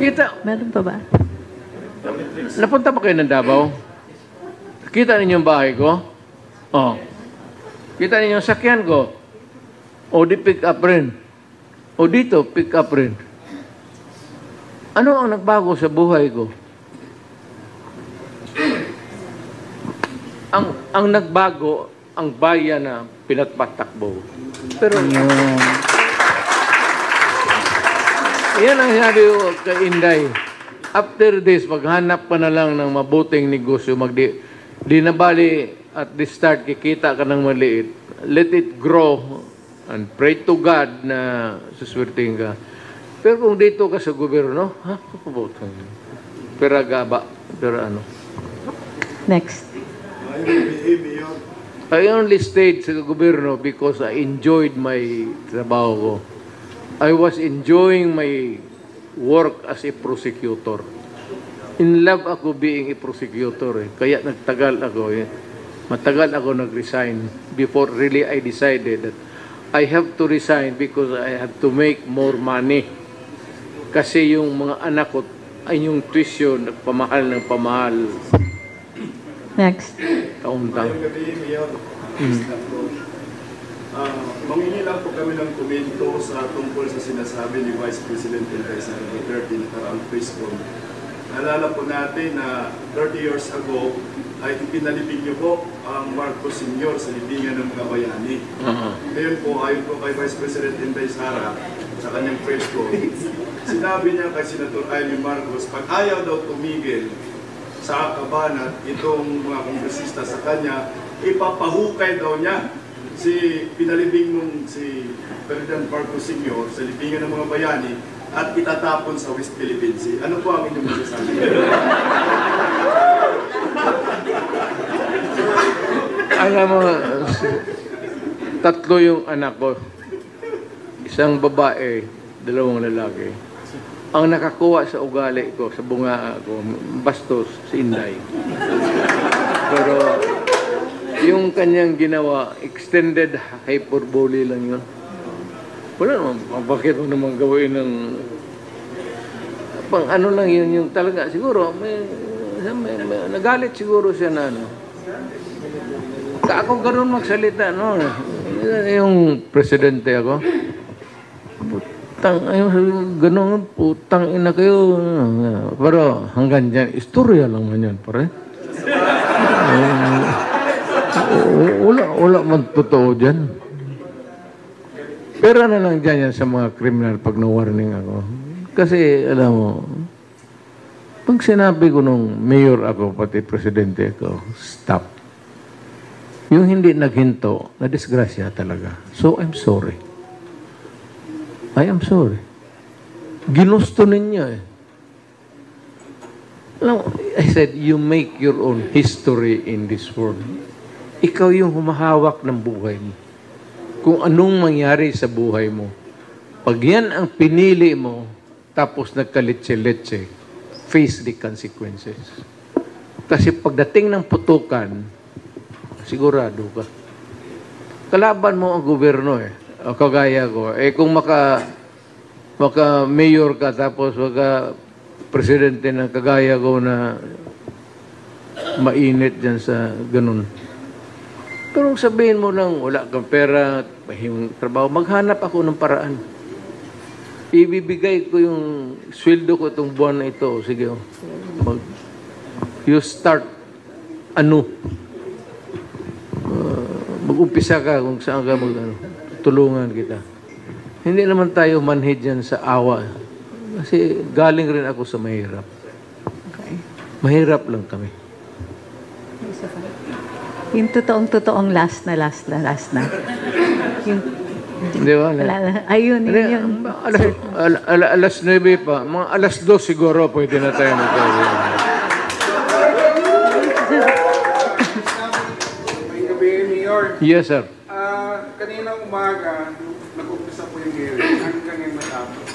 Kita, Meron pa ba? napunta pa kayo ng Davao? Kita ninyo yung bahay ko? Oh. Kita ninyo yung sakyan ko? O di pick up rin? O dito, pick up rin? Ano ang nagbago sa buhay ko? Ang nagbago, ang bayan na pinatpatakbo. Pero yan ang sabi ko kay Inday. After this, maghanap ka na lang ng mabuting negosyo. Di na bali at the start, kikita ka ng maliit. Let it grow and pray to God na suswertihin ka. Pero kung dito ka sa gobyerno, pera gaba, pera ano. Next. I only stayed sa gobyerno because I enjoyed my trabaho ko. I was enjoying my work as a prosecutor. In love ako being a prosecutor. Kaya nagtagal ako. Matagal ako nag-resign before really I decided that I have to resign because I have to make more money. Kasi yung mga anak ko ay yung tuition, pamahal ng pamahal. Next. Taon-taon. Mangingi lang po kami ng komento sa tungkol sa sinasabi ni Vice President Inday Sara Duterte na karang Facebook. Naalala po natin na 30 years ago ay pinalibing niyo po ang Marcos Sr. sa libingan ng mga bayani. Ngayon po, ayon po kay Vice President Inday Sara sa kanyang Facebook, sinabi niya kay Senator Amy Marcos, pag ayaw daw tumigil sa kabanat itong mga kongresista sa kanya, ipapahukay daw niya si pinalibing nung si President Marcos Sr. sa libingan ng mga bayani at itatapon sa West Philippine Sea. Ano po ang inyong masasabi? Alam mo, tatlo yung anak ko. Isang babae, dalawang lalaki. Ang nakakuha sa ugali ko, sa bunga ko, bastos, si Inday. Pero yung kanyang ginawa, extended hyperbole lang yun. Wala naman, bakit mo naman gawin ng pang ano lang yun, yung talaga, siguro, may nagalit siguro siya na ano. Ako ganun magsalita, no? Yung presidente ako. Ganun, putang ina kayo. Pero hanggang dyan, istorya lang man yan, pare. Wala man totoo dyan. Pero na lang dyan yan sa mga criminal pag na-warning ako. Kasi, alam mo, pag sinabi ko nung mayor ako, pati presidente ako, stop. Yung hindi naghinto, na-disgrasya talaga. So, I'm sorry. I am sorry. Ginusto ninyo eh. Alam mo, I said, you make your own history in this world. Ikaw yung humahawak ng buhay mo. Kung anong mangyari sa buhay mo. Pag yan ang pinili mo, tapos nagkaletse-letse, face the consequences. Kasi pagdating ng putukan, sigurado ka. Kalaban mo ang gobyerno eh. O kagaya ko. Eh kung maka-mayor ka tapos maka-presidente ng kagaya ko na mainit dyan sa ganun. Pero sabihin mo lang, wala kang pera, mahimong trabaho, maghanap ako ng paraan. Ibibigay ko yung sweldo ko itong buwan na ito. Sige, you start mag-umpisa ka kung saan ka tulungan kita. Hindi naman tayo manhid yan sa awa. Kasi galing rin ako sa mahirap. Okay. Mahirap lang kami. Yung totoong last na. Yung, di ba? Ayun, yun. Alas 9 pa. Mga alas 2 siguro pwede na tayo magkakaroon. May gabi, Mayor. Yes, sir. Kaninang umaga, nag-umpisa po yung hearing. Hanggang ngayon matapos.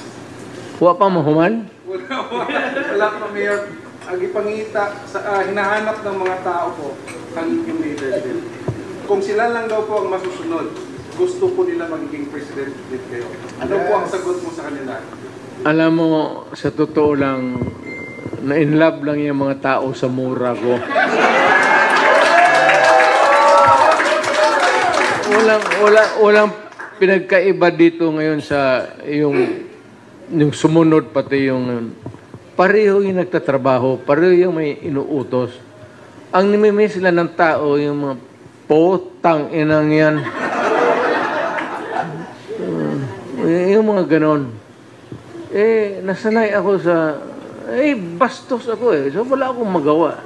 Huwag pa mahuman? Wala pa, Mayor. Ang ipangita, hinahanap ng mga tao po ang yung leadership. Kung sila lang daw po ang masusunod, gusto po nila magiging president din kayo. Ano po ang sagot mo sa kanila? Alam mo, sa totoo lang, na-in love lang yung mga tao sa mura ko. Walang pinagkaiba dito ngayon sa yung sumunod pati yung pareho yung nagtatrabaho, pareho yung may inuutos. Ang nimimiss sila ng tao, yung mga potang inang yan. Yung mga ganon. Nasanay ako sa, bastos ako so wala akong magawa.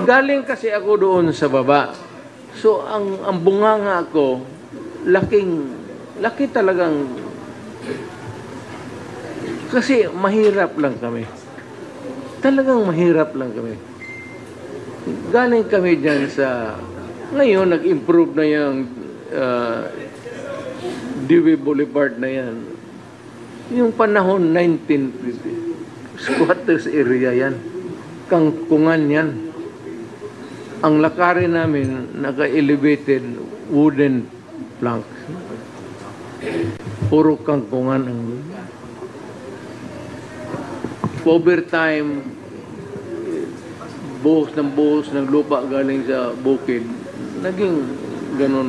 Galing kasi ako doon sa baba. So, ang bunganga ko, laki talagang, kasi mahirap lang kami. Talagang mahirap lang kami. Galing kami dyan sa, ngayon, nag-improve na yung Dewey Boulevard na yan. Yung panahon, 1950, squatters area yan. Kangkungan yan. Ang lakarin namin, naka-elevated wooden planks. Puro kangkungan ang overtime, buhos ng lupa galing sa bukid. Naging ganun.